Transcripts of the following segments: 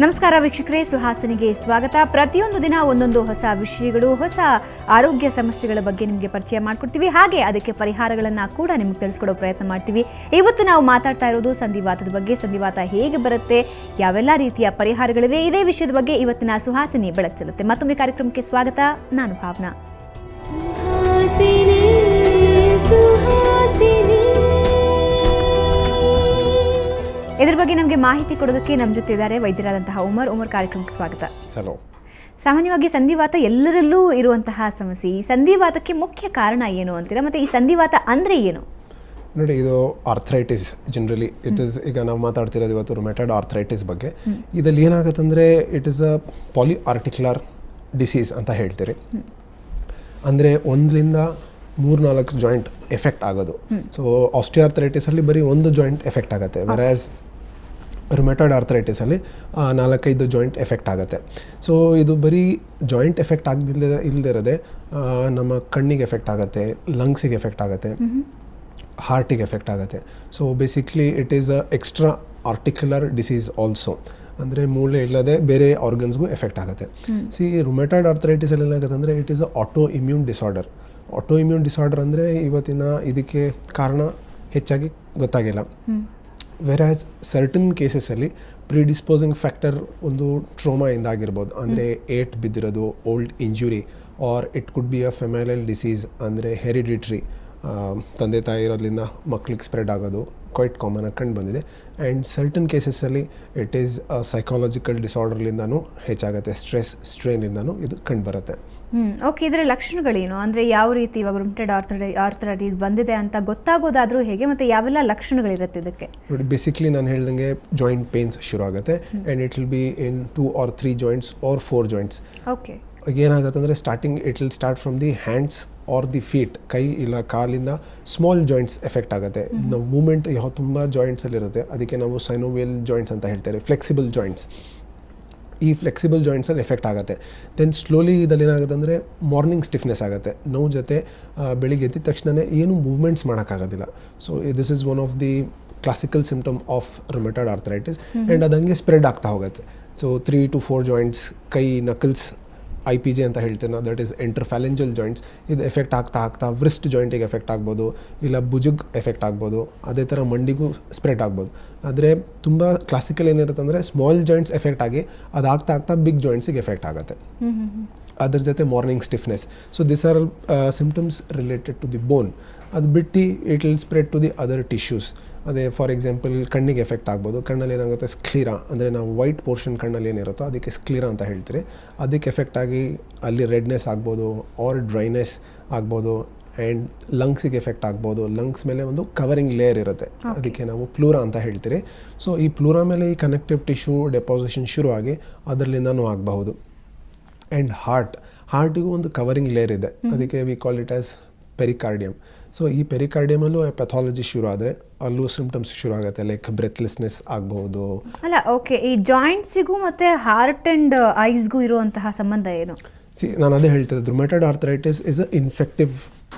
ನಮಸ್ಕಾರ ವೀಕ್ಷಕರೇ, ಸುಹಾಸಿನಿಗೆ ಸ್ವಾಗತ. ಪ್ರತಿಯೊಂದು ದಿನ ಒಂದೊಂದು ಹೊಸ ವಿಷಯಗಳು, ಹೊಸ ಆರೋಗ್ಯ ಸಮಸ್ಯೆಗಳ ಬಗ್ಗೆ ನಿಮಗೆ ಪರಿಚಯ ಮಾಡಿಕೊಡ್ತೀವಿ. ಹಾಗೆ ಅದಕ್ಕೆ ಪರಿಹಾರಗಳನ್ನು ಕೂಡ ನಿಮಗೆ ತಿಳಿಸ್ಕೊಡೋ ಪ್ರಯತ್ನ ಮಾಡ್ತೀವಿ. ಇವತ್ತು ನಾವು ಮಾತಾಡ್ತಾ ಇರೋದು ಸಂಧಿವಾತದ ಬಗ್ಗೆ. ಸಂಧಿವಾತ ಹೇಗೆ ಬರುತ್ತೆ, ಯಾವೆಲ್ಲ ರೀತಿಯ ಪರಿಹಾರಗಳಿವೆ, ಇದೇ ವಿಷಯದ ಬಗ್ಗೆ ಇವತ್ತಿನ ಸುಹಾಸಿನಿ ಬೆಳಕು ಚೆಲ್ಲುತ್ತೆ. ಮತ್ತೊಮ್ಮೆ ಕಾರ್ಯಕ್ರಮಕ್ಕೆ ಸ್ವಾಗತ. ನಾನು ಭಾವನಾ. ಇದರ ಬಗ್ಗೆ ನಮಗೆ ಮಾಹಿತಿ ಕೊಡೋದಕ್ಕೆ ನಮ್ಮ ಜೊತೆ ಇದ್ದಾರೆ ವೈದ್ಯರಾದಂತಹ ಉಮರ್. ಕಾರ್ಯಕ್ರಮಕ್ಕೆ ಸ್ವಾಗತ. ಹಲೋ. ಸಾಮಾನ್ಯವಾಗಿ ಸಂಧಿವಾತ ಎಲ್ಲರಲ್ಲೂ ಇರುವಂತಹ ಸಮಸ್ಯೆ. ಈ ಸಂಧಿವಾತಕ್ಕೆ ಮುಖ್ಯ ಕಾರಣ ಏನು ಅಂತೀರಾ, ಮತ್ತು ಈ ಸಂಧಿವಾತ ಅಂದರೆ ಏನು? ನೋಡಿ, ಇದು ಆರ್ಥರೈಟಿಸ್ ಜನರಲಿ ಇಟ್ ಇಸ್. ಈಗ ನಾವು ಮಾತಾಡ್ತಿರೋದು ಇವತ್ತು ರುಮೆಟಾಯ್ಡ್ ಆರ್ಥರೈಟಿಸ್ ಬಗ್ಗೆ. ಇದರಲ್ಲಿ ಏನಾಗುತ್ತಂದರೆ ಇಟ್ ಇಸ್ ಅ ಪಾಲಿಆರ್ಟಿಕ್ಯುಲರ್ ಡಿಸೀಸ್ ಅಂತ ಹೇಳ್ತೀರಿ. ಅಂದರೆ 1-4 ಜಾಯಿಂಟ್ ಎಫೆಕ್ಟ್ ಆಗೋದು. ಸೊ ಆಸ್ಟಿಯೋಆರ್ಥರೈಟಿಸಲ್ಲಿ ಬರೀ ಒಂದು ಜಾಯಿಂಟ್ ಎಫೆಕ್ಟ್ ಆಗುತ್ತೆ, ವೆರಾಸ್ ರುಮೆಟಾಯ್ಡ್ ಆರ್ಥರೈಟಿಸಲ್ಲಿ 4-5 ಜಾಯಿಂಟ್ ಎಫೆಕ್ಟ್ ಆಗುತ್ತೆ. ಸೊ ಇದು ಬರೀ ಜಾಯಿಂಟ್ ಎಫೆಕ್ಟ್ ಇಲ್ಲದಿರೋದೆ ನಮ್ಮ ಕಣ್ಣಿಗೆ ಎಫೆಕ್ಟ್ ಆಗುತ್ತೆ, ಲಂಗ್ಸಿಗೆ ಎಫೆಕ್ಟ್ ಆಗುತ್ತೆ, ಹಾರ್ಟಿಗೆ ಎಫೆಕ್ಟ್ ಆಗುತ್ತೆ. So basically it is a extra articular disease also. ಅಂದರೆ ಮೂಳೆ ಇಲ್ಲದೆ ಬೇರೆ ಆರ್ಗನ್ಸ್ಗೂ ಎಫೆಕ್ಟ್ ಆಗುತ್ತೆ. ರುಮೆಟಾಯ್ಡ್ ಆರ್ಥರೈಟಿಸಲ್ಲಿ ಏನಾಗುತ್ತೆ ಅಂದರೆ it is a auto immune disorder. Auto immune disorder ಅಂದರೆ ಇವತ್ತಿನ ಇದಕ್ಕೆ ಕಾರಣ ಹೆಚ್ಚಾಗಿ ಗೊತ್ತಾಗಿಲ್ಲ. ವೆರಾಸ್ ಸರ್ಟನ್ ಕೇಸಸಲ್ಲಿ ಪ್ರಿಡಿಸ್ಪೋಸಿಂಗ್ ಫ್ಯಾಕ್ಟರ್ ಒಂದು ಟ್ರೋಮಾಯಿಂದ ಆಗಿರ್ಬೋದು, ಅಂದರೆ ಏಟ್ ಬಿದ್ದಿರೋದು, old injury, or it could be a familial disease, ಅಂದರೆ ಹೆರಿಡಿಟ್ರಿ, ತಂದೆ ತಾಯಿ ಇರೋದ್ರಿಂದ ಮಕ್ಳಿಗೆ ಸ್ಪ್ರೆಡ್ ಆಗೋದು ಕ್ವೈಟ್ ಕಾಮನ್ ಆಗಿ ಕಂಡು ಬಂದಿದೆ. ಆ್ಯಂಡ್ ಸರ್ಟನ್ ಕೇಸಸಲ್ಲಿ ಇಟ್ ಈಸ್ ಸೈಕಾಲಜಿಕಲ್ ಡಿಸಾರ್ಡರ್ಲಿಂದನೂ ಹೆಚ್ಚಾಗುತ್ತೆ, ಸ್ಟ್ರೆಸ್ ಸ್ಟ್ರೇನಿಂದನೂ ಇದು ಕಂಡು ಬರುತ್ತೆ. ಓಕೆ, ಇದರ ಲಕ್ಷಣಗಳೇನು? ಅಂದರೆ ಯಾವ ರೀತಿ ಇವಾಗ ರುಮೆಟಾಯ್ಡ್ ಆರ್ಥರೈಟಿಸ್ ಬಂದಿದೆ ಅಂತ ಗೊತ್ತಾಗೋದಾದರೂ ಹೇಗೆ, ಮತ್ತು ಯಾವೆಲ್ಲ ಲಕ್ಷಣಗಳಿರುತ್ತೆ ಇದಕ್ಕೆ? ನೋಡಿ, ಬೇಸಿಕ್ಲಿ ನಾನು ಹೇಳ್ದಂಗೆ ಜಾಯಿಂಟ್ ಪೇನ್ಸ್ ಶುರು ಆಗುತ್ತೆ. And it will be in 2 or 3 joints or 4 joints. Okay, ಏನಾಗುತ್ತೆ ಅಂದರೆ it will start from the hands or the feet, ಕೈ ಇಲ್ಲ ಕಾಲಿಂದ ಸ್ಮಾಲ್ ಜಾಯಿಂಟ್ಸ್ ಎಫೆಕ್ಟ್ ಆಗುತ್ತೆ. ನಾವು ಮೂಮೆಂಟ್ ಯಾವ ತುಂಬ ಜಾಯಿಂಟ್ಸಲ್ಲಿರುತ್ತೆ, ಅದಕ್ಕೆ ನಾವು ಸೈನೋವಿಯಲ್ ಜಾಯಿಂಟ್ಸ್ ಅಂತ ಹೇಳ್ತೇವೆ, ಫ್ಲೆಕ್ಸಿಬಲ್ ಜಾಯಿಂಟ್ಸ್. ಈ ಫ್ಲೆಕ್ಸಿಬಲ್ ಜಾಯಿಂಟ್ಸಲ್ಲಿ ಎಫೆಕ್ಟ್ ಆಗುತ್ತೆ. ದೆನ್ ಸ್ಲೋಲಿ ಇದರಲ್ಲಿ ಏನಾಗುತ್ತೆ ಅಂದರೆ ಮಾರ್ನಿಂಗ್ ಸ್ಟಿಫ್ನೆಸ್ ಆಗುತ್ತೆ, ನೋವು ಜೊತೆ ಬೆಳಿಗ್ಗೆ ಎದ್ದ ತಕ್ಷಣ ಏನು ಮೂವ್ಮೆಂಟ್ಸ್ ಮಾಡೋಕ್ಕಾಗೋದಿಲ್ಲ. So this is one of the classical symptom of rheumatoid arthritis. And ಅದಂಗೆ ಸ್ಪ್ರೆಡ್ ಆಗ್ತಾ ಹೋಗುತ್ತೆ. ಸೊ 3 to 4 ಜಾಯಿಂಟ್ಸ್, ಕೈ ನಕಲ್ಸ್, IPJ ಅಂತ ಹೇಳ್ತೇನೆ ನಾವು, ದಟ್ ಈಸ್ ಇಂಟರ್ಫ್ಯಾಲೆಂಜಲ್ ಜಾಯಿಂಟ್ಸ್, ಇದು ಎಫೆಕ್ಟ್ ಆಗ್ತಾ ವ್ರಿಸ್ಟ್ ಜಾಯಿಂಟಿಗೆ ಎಫೆಕ್ಟ್ ಆಗ್ಬೋದು, ಇಲ್ಲ ಭುಜಗ್ ಎಫೆಕ್ಟ್ ಆಗ್ಬೋದು, ಅದೇ ಥರ ಮಂಡಿಗೂ ಸ್ಪ್ರೆಡ್ ಆಗ್ಬೋದು. ಆದರೆ ತುಂಬ ಕ್ಲಾಸಿಕಲ್ ಏನಿರುತ್ತೆ ಅಂದರೆ ಸ್ಮಾಲ್ ಜಾಯಿಂಟ್ಸ್ ಎಫೆಕ್ಟ್ ಆಗಿ ಅದಾಗ್ತಾ ಬಿಗ್ ಜಾಯಿಂಟ್ಸಿಗೆ ಎಫೆಕ್ಟ್ ಆಗುತ್ತೆ. ಅದ್ರ ಜೊತೆ morning stiffness. So this are symptoms related to the bone. ಅದು ಬಿಟ್ಟು it will spread to the other tissues. ಅದೇ ಫಾರ್ ಎಕ್ಸಾಂಪಲ್ ಕಣ್ಣಿಗೆ ಎಫೆಕ್ಟ್ ಆಗ್ಬೋದು. ಕಣ್ಣಲ್ಲಿ ಏನಾಗುತ್ತೆ, ಸ್ಕ್ಲೀರಾ, ಅಂದರೆ ನಾವು ವೈಟ್ ಪೋರ್ಷನ್ ಕಣ್ಣಲ್ಲಿ ಏನಿರುತ್ತೋ ಅದಕ್ಕೆ ಸ್ಕ್ಲೀರಾ ಅಂತ ಹೇಳ್ತೀರಿ. ಅದಕ್ಕೆ ಎಫೆಕ್ಟ್ ಆಗಿ ಅಲ್ಲಿ ರೆಡ್ನೆಸ್ ಆಗ್ಬೋದು ಆರ್ ಡ್ರೈನೆಸ್ ಆಗ್ಬೋದು. ಆ್ಯಂಡ್ ಲಂಗ್ಸಿಗೆ ಎಫೆಕ್ಟ್ ಆಗ್ಬೋದು. ಲಂಗ್ಸ್ ಮೇಲೆ ಒಂದು ಕವರಿಂಗ್ ಲೇಯರ್ ಇರುತ್ತೆ, ಅದಕ್ಕೆ ನಾವು ಪ್ಲೂರಾ ಅಂತ ಹೇಳ್ತೀರಿ. ಸೊ ಈ ಪ್ಲೂರಾ ಮೇಲೆ ಈ ಕನೆಕ್ಟಿವ್ ಟಿಶ್ಯೂ ಡೆಪಾಸಿಷನ್ ಶುರುವಾಗಿ ಅದರಲ್ಲಿಂದನೂ ಆಗಬಹುದು. ಆ್ಯಂಡ್ ಹಾರ್ಟಿಗೂ ಒಂದು ಕವರಿಂಗ್ ಲೇಯರ್ ಇದೆ, ಅದಕ್ಕೆ we call it as pericardium. So ಈ ಪೆರಿಕಾರ್ಡಿಯಮಲ್ಲೂ ಪ್ಯಾಥಾಲಜಿ ಶುರು ಆದರೆ ಅಲ್ಲೂ ಸಿಂಪ್ಟಮ್ಸ್ ಶುರು ಆಗುತ್ತೆ, ಲೈಕ್ ಬ್ರೆತ್ಲೆಸ್ನೆಸ್ ಆಗ್ಬೋದು. ಅಲ್ಲ, ಓಕೆ, ಈ ಜಾಯಿಂಟ್ಸಿಗೂ ಮತ್ತು ಹಾರ್ಟ್ ಆ್ಯಂಡ್ ಐಸ್ಗೂ ಇರುವಂತಹ ಸಂಬಂಧ ಏನು? ನಾನು ಅದೇ ಹೇಳ್ತಿದ್ದೆ, rheumatoid arthritis is a infective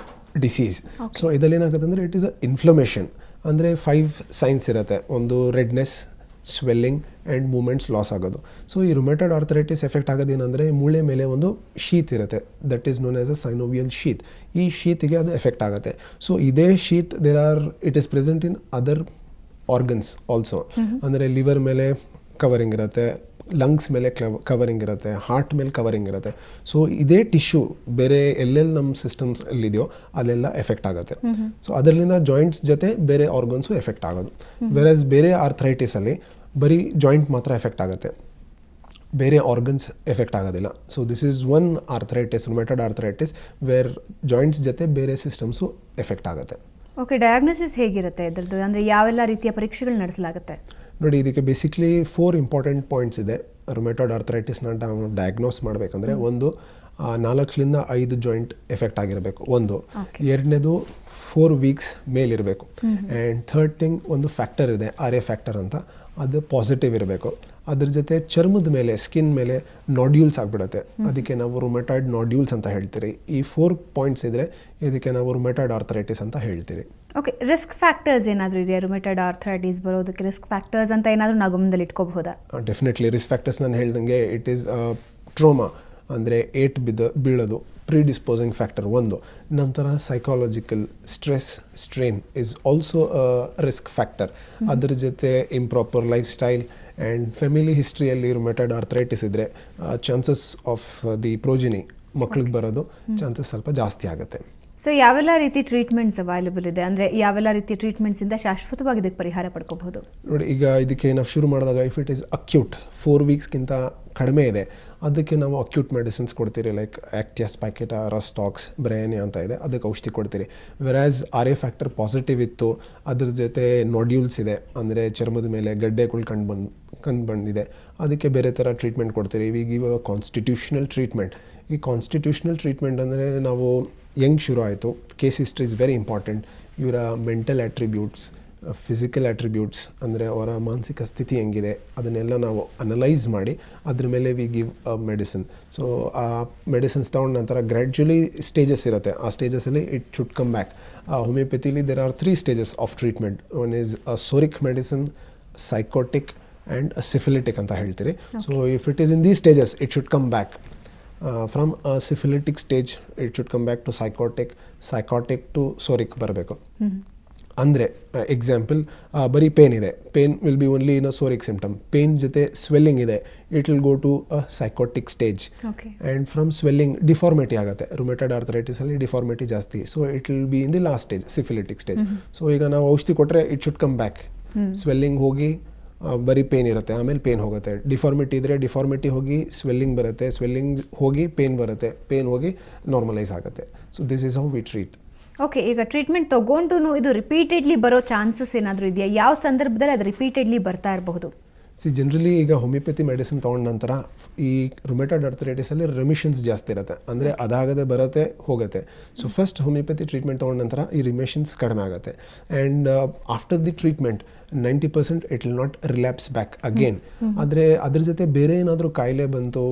disease. So ಇದರಲ್ಲಿ ಏನಾಗುತ್ತೆ ಅಂದರೆ ಇಟ್ ಈಸ್ ಅ ಇನ್ಫ್ಲಮೇಷನ್. ಅಂದರೆ 5 ಸೈನ್ಸ್ ಇರುತ್ತೆ. ಒಂದು redness, swelling and movements loss ಆಗೋದು. ಸೊ ಈ ರುಮೆಟಾಯ್ಡ್ ಆರ್ಥರೈಟಿಸ್ ಎಫೆಕ್ಟ್ ಆಗೋದೇನೆಂದರೆ ಮೂಳೆ ಮೇಲೆ ಒಂದು ಶೀತ್ ಇರುತ್ತೆ, that is known as a synovial sheath. ಈ ಶೀತಿಗೆ ಅದು ಎಫೆಕ್ಟ್ ಆಗುತ್ತೆ. ಸೊ ಇದೇ sheath it is present in other organs also. ಅಂದರೆ ಲಿವರ್ ಮೇಲೆ ಕವರಿಂಗ್ ಇರುತ್ತೆ, ಲಂಗ್ಸ್ ಮೇಲೆ ಕವರಿಂಗ್ ಇರುತ್ತೆ, ಹಾರ್ಟ್ ಮೇಲೆ ಕವರಿಂಗ್ ಇರುತ್ತೆ. ಸೊ ಇದೇ ಟಿಶ್ಯೂ ಬೇರೆ ಎಲ್ಲೆಲ್ಲಿ ನಮ್ಮ ಸಿಸ್ಟಮ್ಸ್ ಎಲ್ಲಿದೆಯೋ ಅಲ್ಲೆಲ್ಲ ಎಫೆಕ್ಟ್ ಆಗುತ್ತೆ. ಸೊ ಅದರಿಂದ ಜಾಯಿಂಟ್ಸ್ ಜೊತೆ ಬೇರೆ ಆರ್ಗನ್ಸು ಎಫೆಕ್ಟ್ ಆಗೋದು. ವೆರಸ್ ಬೇರೆ ಆರ್ಥರೈಟಿಸಲ್ಲಿ ಬರೀ ಜಾಯಿಂಟ್ ಮಾತ್ರ ಎಫೆಕ್ಟ್ ಆಗುತ್ತೆ, ಬೇರೆ ಆರ್ಗನ್ಸ್ ಎಫೆಕ್ಟ್ ಆಗೋದಿಲ್ಲ. So this is one arthritis, rheumatoid arthritis, where joints ಜೊತೆ ಬೇರೆ ಸಿಸ್ಟಮ್ಸು ಎಫೆಕ್ಟ್ ಆಗುತ್ತೆ. ಓಕೆ, ಡಯಾಗ್ನೋಸಿಸ್ ಹೇಗಿರುತ್ತೆ ಇದರದ್ದು? ಅಂದರೆ ಯಾವೆಲ್ಲ ರೀತಿಯ ಪರೀಕ್ಷೆಗಳು ನಡೆಸಲಾಗುತ್ತೆ? ನೋಡಿ, ಇದಕ್ಕೆ ಬೇಸಿಕ್ಲಿ 4 ಇಂಪಾರ್ಟೆಂಟ್ ಪಾಯಿಂಟ್ಸ್ ಇದೆ. ರುಮೆಟಾಯ್ಡ್ ಆರ್ಥರೈಟಿಸ್ನ ನಾವು ಡಯಾಗ್ನೋಸ್ ಮಾಡಬೇಕಂದ್ರೆ, ಒಂದು 4-5 ಜಾಯಿಂಟ್ ಎಫೆಕ್ಟ್ ಆಗಿರಬೇಕು, ಒಂದು. ಎರಡನೇದು 4 ವೀಕ್ಸ್ ಮೇಲಿರಬೇಕು. ಆ್ಯಂಡ್ ಥರ್ಡ್ ಥಿಂಗ್, ಒಂದು ಫ್ಯಾಕ್ಟರ್ ಇದೆ, RA ಫ್ಯಾಕ್ಟರ್ ಅಂತ, ಅದು ಪಾಸಿಟಿವ್ ಇರಬೇಕು. ಅದ್ರ ಜೊತೆ ಚರ್ಮದ ಮೇಲೆ, ಸ್ಕಿನ್ ಮೇಲೆ ನಾಡ್ಯೂಲ್ಸ್ ಆಗಿಬಿಡುತ್ತೆ, ಅದಕ್ಕೆ ನಾವು ರುಮೆಟಾಯ್ಡ್ ನಾಡ್ಯೂಲ್ಸ್ ಅಂತ ಹೇಳ್ತೀರಿ. ಈ 4 ಪಾಯಿಂಟ್ಸ್ ಇದ್ದರೆ ಇದಕ್ಕೆ ನಾವು ರುಮೆಟಾಯ್ಡ್ ಆರ್ಥರೈಟಿಸ್ ಅಂತ ಹೇಳ್ತೀರಿ. ಓಕೆ, ರಿಸ್ಕ್ ಫ್ಯಾಕ್ಟರ್ಸ್ ಏನಾದರೂ ಇದೆಯಾ ರುಮೆಟೆಡ್ ಆರ್ಥರೈಟಿಸ್ ಬರೋದಕ್ಕೆ? ರಿಸ್ಕ್ ಫ್ಯಾಕ್ಟರ್ಸ್ ಅಂತ ಏನಾದರೂ ನಾವು ಗಮನದಲ್ಲಿ ಇಟ್ಕೋಬಹುದಾ? ಡೆಫಿನೆಟ್ಲಿ ರಿಸ್ಕ್ ಫ್ಯಾಕ್ಟರ್ಸ್ ನಾನು ಹೇಳ್ದಂಗೆ ಇಟ್ ಈಸ್ ಟ್ರೋಮಾ, ಅಂದರೆ ಬೀಳೋದು ಪ್ರಿಡಿಸ್ಪೋಸಿಂಗ್ ಫ್ಯಾಕ್ಟರ್ ಒಂದು. ನಂತರ psychological stress strain is also risk factor. ಅದ್ರ ಜೊತೆ improper life style and family ಹಿಸ್ಟ್ರಿಯಲ್ಲಿ ರುಮೆಟೆಡ್ ಆರ್ಥರೈಟಿಸ್ ಇದ್ದರೆ ಚಾನ್ಸಸ್ ಆಫ್ ದಿ ಪ್ರೋಜಿನಿ ಮಕ್ಳಿಗೆ ಬರೋದು ಚಾನ್ಸಸ್ ಸ್ವಲ್ಪ ಜಾಸ್ತಿ ಆಗುತ್ತೆ. ಸೊ ಯಾವೆಲ್ಲ ರೀತಿ ಟ್ರೀಟ್ಮೆಂಟ್ಸ್ ಅವೈಲೇಬಲ್ ಇದೆ? ಅಂದರೆ ಯಾವೆಲ್ಲ ರೀತಿ ಟ್ರೀಟ್ಮೆಂಟ್ಸಿಂದ ಶಾಶ್ವತವಾಗಿ ಇದಕ್ಕೆ ಪರಿಹಾರ ಪಡ್ಕೋಬಹುದು? ನೋಡಿ, ಈಗ ಇದಕ್ಕೆ ನಾವು ಶುರು ಮಾಡಿದಾಗ ಇಫ್ ಇಟ್ ಈಸ್ ಅಕ್ಯೂಟ್ 4 ವೀಕ್ಸ್ಗಿಂತ ಕಡಿಮೆ ಇದೆ, ಅದಕ್ಕೆ ನಾವು ಅಕ್ಯೂಟ್ ಮೆಡಿಸಿನ್ಸ್ ಕೊಡ್ತೀರಿ. ಲೈಕ್ ಆಕ್ಟಿಯಸ್ ಪ್ಯಾಕೆಟಾ, ರಸ್ಟಾಕ್ಸ್, ಬ್ರಯಾನಿ ಅಂತ ಇದೆ, ಅದಕ್ಕೆ ಔಷಧಿ ಕೊಡ್ತೀರಿ. ವೆರಾಸ್ RA ಫ್ಯಾಕ್ಟರ್ ಪಾಸಿಟಿವ್ ಇತ್ತು, ಅದ್ರ ಜೊತೆ ನೋಡ್ಯೂಲ್ಸ್ ಇದೆ, ಅಂದರೆ ಚರ್ಮದ ಮೇಲೆ ಗಡ್ಡೆಗಳು ಕಂಡು ಬಂದಿದೆ, ಅದಕ್ಕೆ ಬೇರೆ ಥರ ಟ್ರೀಟ್ಮೆಂಟ್ ಕೊಡ್ತೀರಿ. ವಿ ಗಿವ್ ಅ ಕಾನ್ಸ್ಟಿಟ್ಯೂಷನಲ್ ಟ್ರೀಟ್ಮೆಂಟ್. ಈ ಕಾನ್ಸ್ಟಿಟ್ಯೂಷನಲ್ ಟ್ರೀಟ್ಮೆಂಟ್ ಅಂದರೆ ನಾವು ಹೆಂಗೆ ಶುರು ಆಯಿತು, case history is very important. ಇವರ ಮೆಂಟಲ್ ಆಟ್ರಿಬ್ಯೂಟ್ಸ್, ಫಿಸಿಕಲ್ ಆಟ್ರಿಬ್ಯೂಟ್ಸ್, ಅಂದರೆ ಅವರ ಮಾನಸಿಕ ಸ್ಥಿತಿ ಹೆಂಗಿದೆ, ಅದನ್ನೆಲ್ಲ ನಾವು ಅನಲೈಸ್ ಮಾಡಿ ಅದ್ರ ಮೇಲೆ we give a medicine. So ಆ ಮೆಡಿಸಿನ್ಸ್ ತೊಗೊಂಡ ನಂತರ ಗ್ರ್ಯಾಜುಲಿ ಸ್ಟೇಜಸ್ ಇರುತ್ತೆ, ಆ ಸ್ಟೇಜಸಲ್ಲಿ ಇಟ್ ಶುಡ್ ಕಮ್ ಬ್ಯಾಕ್. ಹೋಮಿಯೋಪತಿಲಿ there are 3 stages of treatment. One is psoric medicine, sycotic and syphilitic ಅಂತ ಹೇಳ್ತೀರಿ. So if it is in these stages it should come back. From a syphilitic stage it should come back to psychotic to soric ಬರಬೇಕು. ಅಂದರೆ example, ಬರೀ pain ಇದೆ, pain will be only in a psoric symptom. Pain ಜೊತೆ swelling ಇದೆ, it will go to a sycotic stage. And from swelling deformity ಆಗುತ್ತೆ. Rheumatoid ಆರ್ಥರೈಟಿಸಲ್ಲಿ deformity ಜಾಸ್ತಿ, so it will be in the last stage, syphilitic stage. So ಈಗ ನಾವು ಔಷಧಿ ಕೊಟ್ಟರೆ it should come back. Swelling ಹೋಗಿ ಬರೀ ಪೇನ್ ಇರುತ್ತೆ, ಆಮೇಲೆ ಪೇನ್ ಹೋಗುತ್ತೆ. ಡಿಫಾರ್ಮಿಟಿ ಇದ್ದರೆ ಡಿಫಾರ್ಮಿಟಿ ಹೋಗಿ ಸ್ವೆಲ್ಲಿಂಗ್ ಬರುತ್ತೆ, ಸ್ವೆಲ್ಲಿಂಗ್ ಹೋಗಿ ಪೇನ್ ಬರುತ್ತೆ, ಪೇನ್ ಹೋಗಿ ನಾರ್ಮಲೈಸ್ ಆಗುತ್ತೆ. So this is how we treat. Okay, ಈಗ ಟ್ರೀಟ್ಮೆಂಟ್ ತೊಗೊಂಡು ಇದು ರಿಪೀಟೆಡ್ಲಿ ಬರೋ ಚಾನ್ಸಸ್ ಏನಾದರೂ ಇದೆಯಾ? ಯಾವ ಸಂದರ್ಭದಲ್ಲಿ ಅದು ರಿಪೀಟೆಡ್ಲಿ ಬರ್ತಾ ಇರಬಹುದು? ಜನರಲಿ ಈಗ ಹೋಮಿಯೋಪತಿ ಮೆಡಿಸಿನ್ ತೊಗೊಂಡ ನಂತರ ಈ ರುಮೆಟೆಡ್ ಆರ್ಥರೈಟಿಸಲ್ಲಿ ರೆಮಿಷನ್ಸ್ ಜಾಸ್ತಿ ಇರುತ್ತೆ, ಅಂದರೆ ಅದಾಗದೆ ಬರುತ್ತೆ ಹೋಗುತ್ತೆ. ಸೊ ಫಸ್ಟ್ ಹೋಮಿಯೋಪತಿ ಟ್ರೀಟ್ಮೆಂಟ್ ತೊಗೊಂಡ ನಂತರ ಈ ರಿಮಿಷನ್ಸ್ ಕಡಿಮೆ ಆಗುತ್ತೆ. And after the treatment 90% it will not relapse back again. ಆದರೆ ಅದ್ರ ಜೊತೆ ಬೇರೆ ಏನಾದರೂ ಕಾಯಿಲೆ ಬಂತು,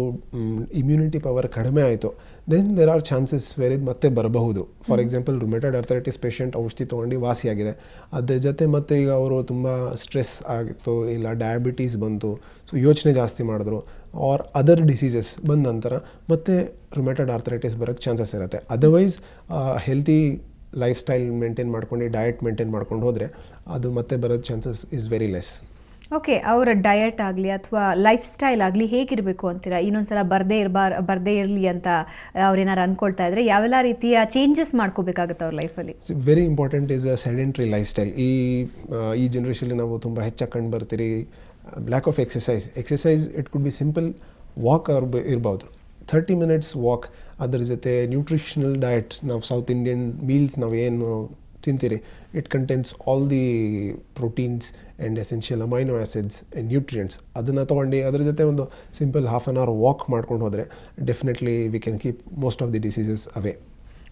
ಇಮ್ಯುನಿಟಿ ಪವರ್ ಕಡಿಮೆ ಆಯಿತು, then there are chances where ಇದು ಮತ್ತೆ ಬರಬಹುದು. For example, rheumatoid arthritis patient ಔಷಧಿ ತೊಗೊಂಡು ವಾಸಿಯಾಗಿದೆ, ಅದ್ರ ಜೊತೆ ಮತ್ತೆ ಈಗ ಅವರು ತುಂಬ ಸ್ಟ್ರೆಸ್ ಆಗಿತ್ತು, ಇಲ್ಲ ಡಯಾಬಿಟೀಸ್ ಬಂತು, ಸೊ ಯೋಚನೆ ಜಾಸ್ತಿ ಮಾಡಿದ್ರು, ಆರ್ ಅದರ್ ಡಿಸೀಸಸ್ ಬಂದ ನಂತರ ಮತ್ತೆ ರುಮೆಟೆಡ್ ಆರ್ಥರೈಟಿಸ್ ಬರೋಕ್ಕೆ ಚಾನ್ಸಸ್ ಇರುತ್ತೆ. Otherwise healthy life style maintain ಮಾಡ್ಕೊಂಡು, ಡಯಟ್ ಮೇಂಟೈನ್ ಮಾಡ್ಕೊಂಡು ಹೋದರೆ ಅದು ಮತ್ತೆ ಬರೋದು chances is very less. Okay, ಅವರ ಡಯಟ್ ಆಗಲಿ ಅಥವಾ ಲೈಫ್ ಸ್ಟೈಲ್ ಆಗಲಿ ಹೇಗಿರಬೇಕು ಅಂತೀರಾ? ಇನ್ನೊಂದ್ಸಲ ಬರದೇ ಇರಲಿ ಅಂತ ಅವ್ರೇನಾರು ಅಂದ್ಕೊಳ್ತಾ ಇದ್ರೆ ಯಾವೆಲ್ಲ ರೀತಿಯ ಚೇಂಜಸ್ ಮಾಡ್ಕೋಬೇಕಾಗುತ್ತೆ ಅವ್ರ ಲೈಫಲ್ಲಿ? Very important is a sedentary life style. ಈ ಜನ್ರೇಷನಲ್ಲಿ ನಾವು ತುಂಬ ಹೆಚ್ಚಾಗಿ ಕಂಡು ಬರ್ತೀರಿ. Lack of exercise it could be simple walk ಇರ್ಬೋದು, 30 minutes ವಾಕ್. ಅದ್ರ ಜೊತೆ ನ್ಯೂಟ್ರಿಷನಲ್ ಡಯಟ್, ನಾವು ಸೌತ್ ಇಂಡಿಯನ್ ಮೀಲ್ಸ್ ನಾವು ಏನು ತಿಂತೀರಿ, it contains all the proteins and essential amino acids and nutrients. ಅದನ್ನು ತೊಗೊಂಡು ಅದ್ರ ಜೊತೆ ಒಂದು simple half an hour walk ಮಾಡ್ಕೊಂಡು ಹೋದರೆ definitely we can keep most of the diseases away.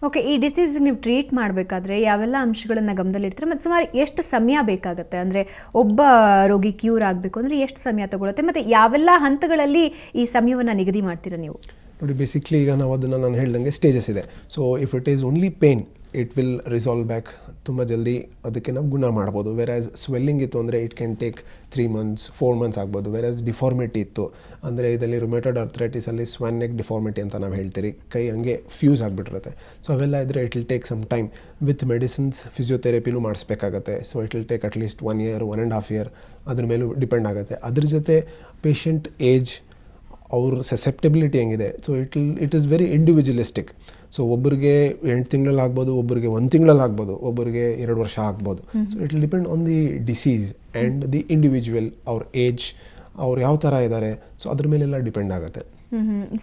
Okay, ಈ ಡಿಸೀಸ್ ನೀವು ಟ್ರೀಟ್ ಮಾಡಬೇಕಾದ್ರೆ ಯಾವೆಲ್ಲ ಅಂಶಗಳನ್ನು ಗಮನದಲ್ಲಿಡ್ತಾರೆ ಮತ್ತು ಸುಮಾರು ಎಷ್ಟು ಸಮಯ ಬೇಕಾಗುತ್ತೆ? ಅಂದರೆ ಒಬ್ಬ ರೋಗಿ ಕ್ಯೂರ್ ಆಗಬೇಕು ಅಂದರೆ ಎಷ್ಟು ಸಮಯ ತಗೊಳುತ್ತೆ ಮತ್ತು ಯಾವೆಲ್ಲ ಹಂತಗಳಲ್ಲಿ ಈ ಸಮಯವನ್ನು ನಿಗದಿ ಮಾಡ್ತೀರಾ ನೀವು? ನೋಡಿ, ಬೇಸಿಕ್ಲಿ ಈಗ ನಾವು ಅದನ್ನು ನಾನು ಹೇಳ್ದಂಗೆ ಸ್ಟೇಜಸ್ ಇದೆ. So if it is only pain it will resolve back ತುಂಬ ಜಲ್ದಿ, ಅದಕ್ಕೆ ನಾವು ಗುಣ ಮಾಡ್ಬೋದು. ವೆರಾಸ್ ಸ್ವೆಲ್ಲಿಂಗ್ ಇತ್ತು ಅಂದರೆ it can take 3 months 4 months ಆಗ್ಬೋದು. ವೆರಾಸ್ ಡಿಫಾರ್ಮಿಟಿ ಇತ್ತು ಅಂದರೆ ಇದರಲ್ಲಿ ರುಮೆಟೆಡ್ ಆರ್ಥರೈಟಿಸಲ್ಲಿ ಸ್ವಾನ್ ನೆಕ್ ಡಿಫಾರ್ಮಿಟಿ ಅಂತ ನಾವು ಹೇಳ್ತೀರಿ, ಕೈ ಹಂಗೆ ಫ್ಯೂಸ್ ಆಗಿಬಿಟ್ಟಿರುತ್ತೆ. ಸೊ ಅವೆಲ್ಲ ಇದ್ದರೆ it will take some time. With medicines ಫಿಸಿಯೋಥೆರಪಿನೂ ಮಾಡಿಸ್ಬೇಕಾಗತ್ತೆ. So it will take at least 1 year 1.5 year, ಅದ್ರ ಮೇಲೂ ಡಿಪೆಂಡ್ ಆಗುತ್ತೆ. ಅದ್ರ ಜೊತೆ ಪೇಷಂಟ್ ಏಜ್, ಅವ್ರ ಸೆಸೆಪ್ಟಿಬಿಲಿಟಿ ಹೆಂಗಿದೆ, so it is very individualistic. So ಒಬ್ಬರಿಗೆ 8 ತಿಂಗಳಲ್ಲಿ ಆಗ್ಬೋದು, ಒಬ್ಬರಿಗೆ 1 ತಿಂಗಳಲ್ಲಿ ಆಗ್ಬೋದು, ಒಬ್ಬರಿಗೆ 2 ವರ್ಷ ಆಗ್ಬೋದು. So it will depend on the disease and the individual, ಅವ್ರ ಏಜ್, ಅವ್ರು ಯಾವ ಥರ ಇದ್ದಾರೆ, ಸೊ ಅದ್ರ ಮೇಲೆಲ್ಲ ಡಿಪೆಂಡ್ ಆಗುತ್ತೆ.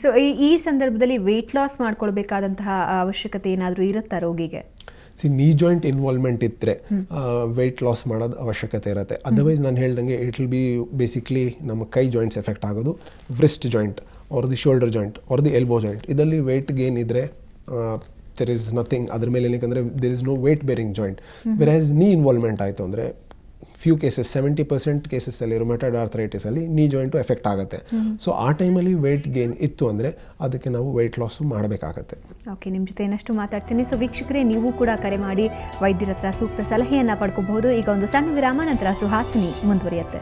ಸೊ ಈ ಸಂದರ್ಭದಲ್ಲಿ ವೆಯ್ಟ್ ಲಾಸ್ ಮಾಡ್ಕೊಳ್ಬೇಕಾದಂತಹ ಅವಶ್ಯಕತೆ ಏನಾದರೂ ಇರುತ್ತಾ ರೋಗಿಗೆ? ನೀ ಜಾಯಿಂಟ್ ಇನ್ವಾಲ್ವ್ಮೆಂಟ್ ಇದ್ದರೆ ವೆಯ್ಟ್ ಲಾಸ್ ಮಾಡೋದು ಅವಶ್ಯಕತೆ ಇರುತ್ತೆ. ಅದರ್ವೈಸ್ ನಾನು ಹೇಳ್ದಂಗೆ ಇಟ್ ವಿಲ್ ಬಿ ಬೇಸಿಕ್ಲಿ ನಮ್ಮ ಕೈ ಜಾಯಿಂಟ್ಸ್ ಎಫೆಕ್ಟ್ ಆಗೋದು, wrist joint or the shoulder joint or the elbow joint. ಇದರಲ್ಲಿ ವೆಯ್ಟ್ ಗೇನ್ ಇದ್ದರೆ ದೆರ್ ಇಸ್ ನಥಿಂಗ್, ಅದ್ರ ಮೇಲೆ ಏನಕ್ಕೆ there is no weight bearing joint. Whereas knee involvement ಆಯಿತು ಅಂದರೆ ಫ್ಯೂ ಕೇಸಸ್ 70% ಕೇಸಸ್ಸಲ್ಲಿ ರುಮಟಾಯ್ಡ್ ಆರ್ಥರೈಟಿಸಲ್ಲಿ ನೀ ಜಾಯಿಂಟು ಎಫೆಕ್ಟ್ ಆಗುತ್ತೆ. ಸೊ ಆ ಟೈಮಲ್ಲಿ ವೆಯ್ಟ್ ಗೇನ್ ಇತ್ತು ಅಂದರೆ ಅದಕ್ಕೆ ನಾವು ವೆಯ್ಟ್ ಲಾಸು ಮಾಡಬೇಕಾಗತ್ತೆ. ಓಕೆ, ನಿಮ್ಮ ಜೊತೆ ಇನ್ನಷ್ಟು ಮಾತಾಡ್ತೀನಿ. ಸೊ ವೀಕ್ಷಕರೇ, ನೀವು ಕೂಡ ಕರೆ ಮಾಡಿ ವೈದ್ಯರ ಹತ್ರ ಸೂಕ್ತ ಸಲಹೆಯನ್ನು ಪಡ್ಕೋಬಹುದು. ಈಗ ಒಂದು ಸಣ್ಣ ವಿರಾಮ, ನಂತರ ಸುಹಾಸಿನಿ ಮುಂದುವರಿಯುತ್ತೆ.